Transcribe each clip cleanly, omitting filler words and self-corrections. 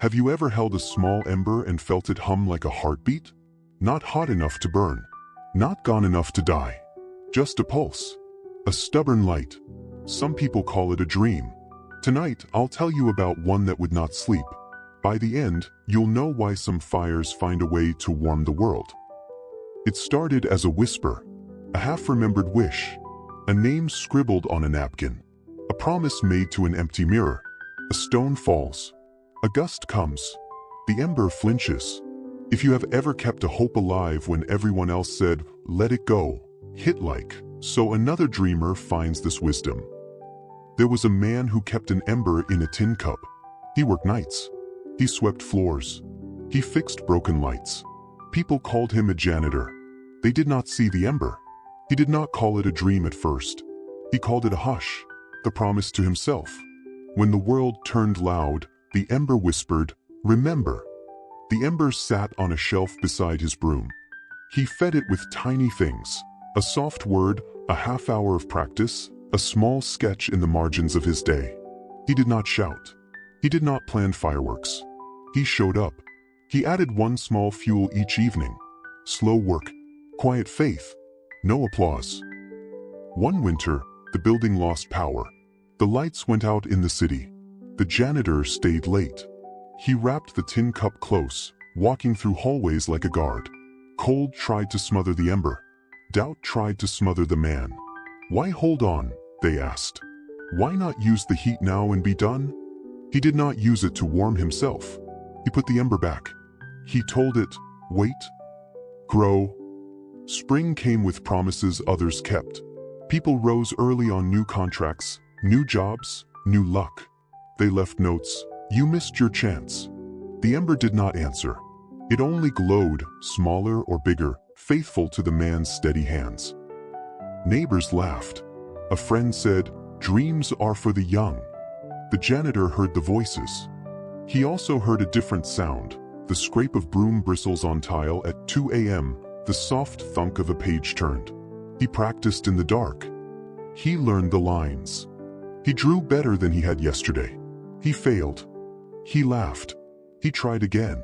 Have you ever held a small ember and felt it hum like a heartbeat? Not hot enough to burn. Not gone enough to die. Just a pulse. A stubborn light. Some people call it a dream. Tonight, I'll tell you about one that would not sleep. By the end, you'll know why some fires find a way to warm the world. It started as a whisper, a half-remembered wish, a name scribbled on a napkin, a promise made to an empty mirror. A stone falls. A gust comes. The ember flinches. If you have ever kept a hope alive when everyone else said, "Let it go," hit like. So another dreamer finds this wisdom. There was a man who kept an ember in a tin cup. He worked nights. He swept floors. He fixed broken lights. People called him a janitor. They did not see the ember. He did not call it a dream at first. He called it a hush, the promise to himself. When the world turned loud, the ember whispered, "Remember." The ember sat on a shelf beside his broom. He fed it with tiny things, a soft word, a half hour of practice, a small sketch in the margins of his day. He did not shout. He did not plan fireworks. He showed up. He added one small fuel each evening. Slow work, quiet faith, no applause. One winter, the building lost power. The lights went out in the city. The janitor stayed late. He wrapped the tin cup close, walking through hallways like a guard. Cold tried to smother the ember. Doubt tried to smother the man. "Why hold on?" they asked. "Why not use the heat now and be done?" He did not use it to warm himself. He put the ember back. He told it, "Wait. Grow." Spring came with promises others kept. People rose early on new contracts, new jobs, new luck. They left notes, "You missed your chance." The ember did not answer. It only glowed, smaller or bigger, faithful to the man's steady hands. Neighbors laughed. A friend said, "Dreams are for the young." The janitor heard the voices. He also heard a different sound, the scrape of broom bristles on tile at 2 a.m., the soft thunk of a page turned. He practiced in the dark. He learned the lines. He drew better than he had yesterday. He failed. He laughed. He tried again.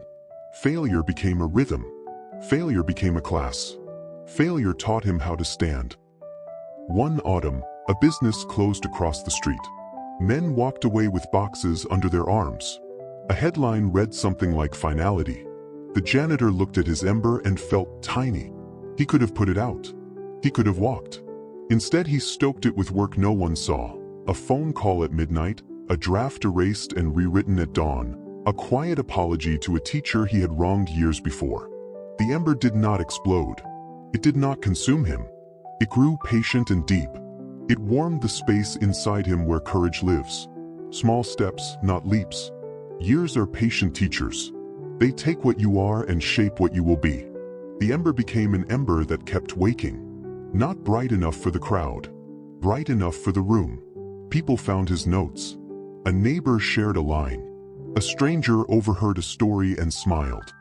Failure became a rhythm. Failure became a class. Failure taught him how to stand. One autumn, a business closed across the street. Men walked away with boxes under their arms. A headline read something like "Finality." The janitor looked at his ember and felt tiny. He could have put it out. He could have walked. Instead, he stoked it with work no one saw. A phone call at midnight, a draft erased and rewritten at dawn, a quiet apology to a teacher he had wronged years before. The ember did not explode. It did not consume him. It grew patient and deep. It warmed the space inside him where courage lives. Small steps, not leaps. Years are patient teachers. They take what you are and shape what you will be. The ember became an ember that kept waking. Not bright enough for the crowd. Bright enough for the room. People found his notes. A neighbor shared a line. A stranger overheard a story and smiled.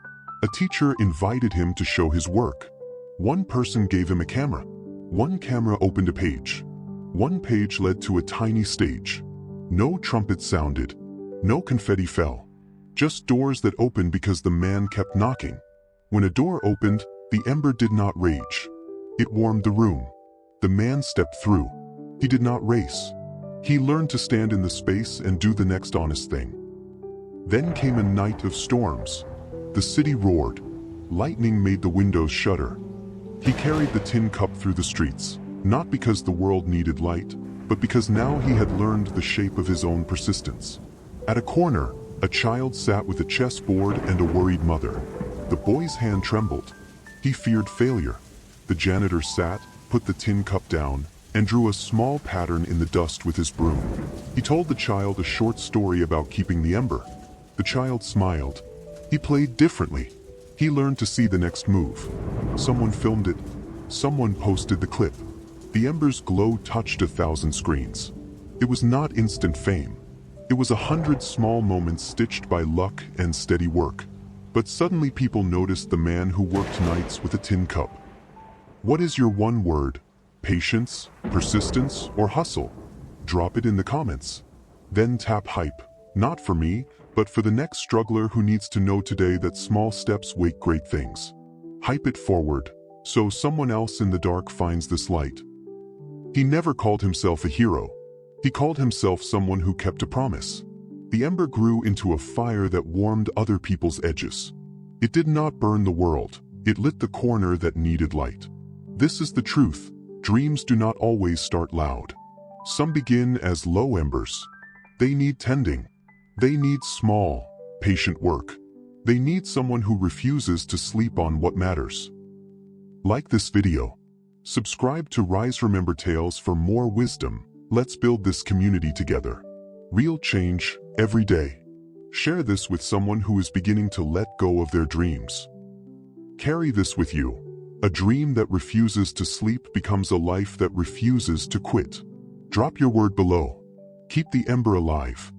A teacher invited him to show his work. One person gave him a camera. One camera opened a page. One page led to a tiny stage. No trumpet sounded. No confetti fell. Just doors that opened because the man kept knocking. When a door opened, the ember did not rage. It warmed the room. The man stepped through. He did not race. He learned to stand in the space and do the next honest thing. Then came a night of storms. The city roared. Lightning made the windows shudder. He carried the tin cup through the streets, not because the world needed light, but because now he had learned the shape of his own persistence. At a corner, a child sat with a chessboard and a worried mother. The boy's hand trembled. He feared failure. The janitor sat, put the tin cup down, and drew a small pattern in the dust with his broom. He told the child a short story about keeping the ember. The child smiled. He played differently. He learned to see the next move. Someone filmed it. Someone posted the clip. The ember's glow touched 1,000 screens. It was not instant fame. It was 100 small moments stitched by luck and steady work. But suddenly people noticed the man who worked nights with a tin cup. What is your one word? Patience, persistence, or hustle? Drop it in the comments. Then tap hype, not for me, but for the next struggler who needs to know today that small steps wake great things. Hype it forward, so someone else in the dark finds this light. He never called himself a hero. He called himself someone who kept a promise. The ember grew into a fire that warmed other people's edges. It did not burn the world, it lit the corner that needed light. This is the truth. Dreams do not always start loud. Some begin as low embers. They need tending. They need small, patient work. They need someone who refuses to sleep on what matters. Like this video. Subscribe to Rise Remember Tales for more wisdom. Let's build this community together. Real change, every day. Share this with someone who is beginning to let go of their dreams. Carry this with you. A dream that refuses to sleep becomes a life that refuses to quit. Drop your word below. Keep the ember alive.